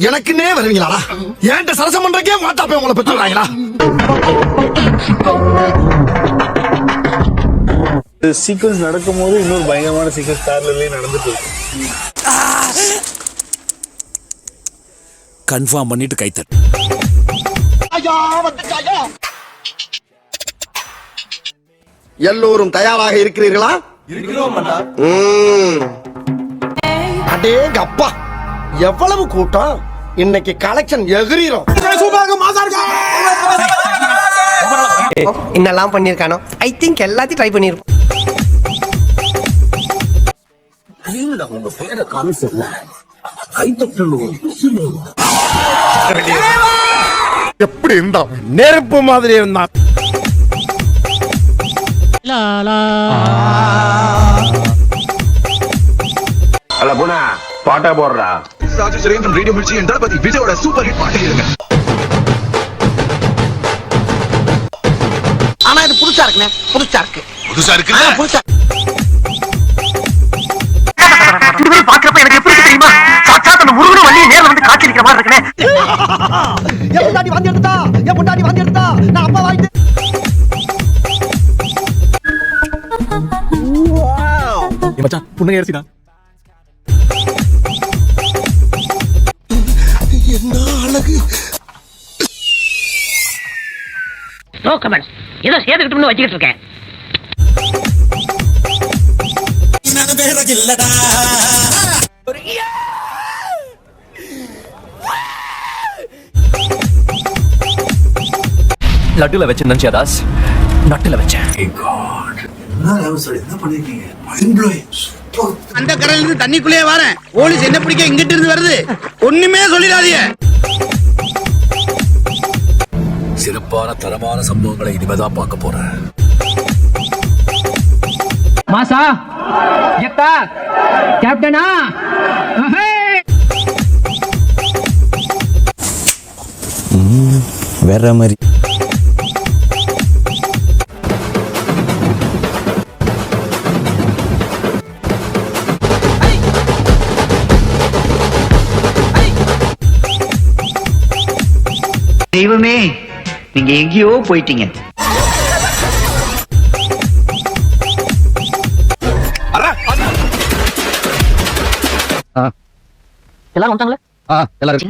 எனக்குன்னே வருவீங்களா? ஏன்ட்ட சரசம் பண்றக்கே மாட்டாப்பே உங்களை பெற்றுறாங்களா? சீக்வன்ஸ் நடக்கும் போது இன்னொரு பயங்கரமான சீக்வன்ஸ் பேரலல்லே நடந்துட்டு இருக்கு. கன்ஃபார்ம் பண்ணிட்டு கைத்தட்டு. எல்லோரும் தயாராக இருக்கிறீர்களா? இருக்கிறோம் அண்ணா. அடேங்க அப்பா, எவ்வளவு கூட்டம்! இன்னைக்கு கலெக்ஷன் எகிரிரும். என்னெல்லாம் பண்ணிருக்கானோ ஐ திங்க் எல்லாத்தையும் ட்ரை பண்ணிருக்கோம். எப்படி இருந்தா நெருப்பு மாதிரி இருந்தா. அல்ல போனா பாட்டா போடுறா. ராஜசுரேந்திரன் ரேடியோ மிர்ச்சி என் தளபதி விஜயோட சூப்பர் ஹிட் பாட்டு இருங்க. ஆனா இது புதுசா இருக்குண்ணே. புதுசா இருக்கு. புதுசா பாக்குறப்ப எனக்கு எப்படி தெரியுமா? சாட்சாத் அந்த முருகனும் வள்ளியும் நேர்ல வந்து காட்சி அளிக்கிற மாதிரி இருக்குனே. என் பொண்டாட்டி வாந்தி எடுத்தா நான் அப்பா வாங்கிட்டு. மச்சான் புண்ணை ஏறிடா. என்ன அழகு! No comments. ஏதோ சேர்த்துக்கிட்டு வச்சுக்கிட்டு இருக்கேன். லட்டுல வச்சேன் நினைச்சியா தாஸ்? நட்டுல வச்சேன். அந்த கடல்ல இருந்து தண்ணிக்குள்ளே வரேன். போலீஸ் என்ன பிடிக்க இங்கிட்டு இருந்து வருது. ஒண்ணுமே சொல்லிடாதீங்க. சிறப்பான தரமான சம்பவங்களை இனிமேதான் பார்க்க போறேன். மாசா ஜெக்டா கேப்டனா வேற மாதிரி தெய்வமே, நீங்க எங்கேயோ போயிட்டீங்க. எல்லாரும் வந்தாங்களே. எல்லாரும்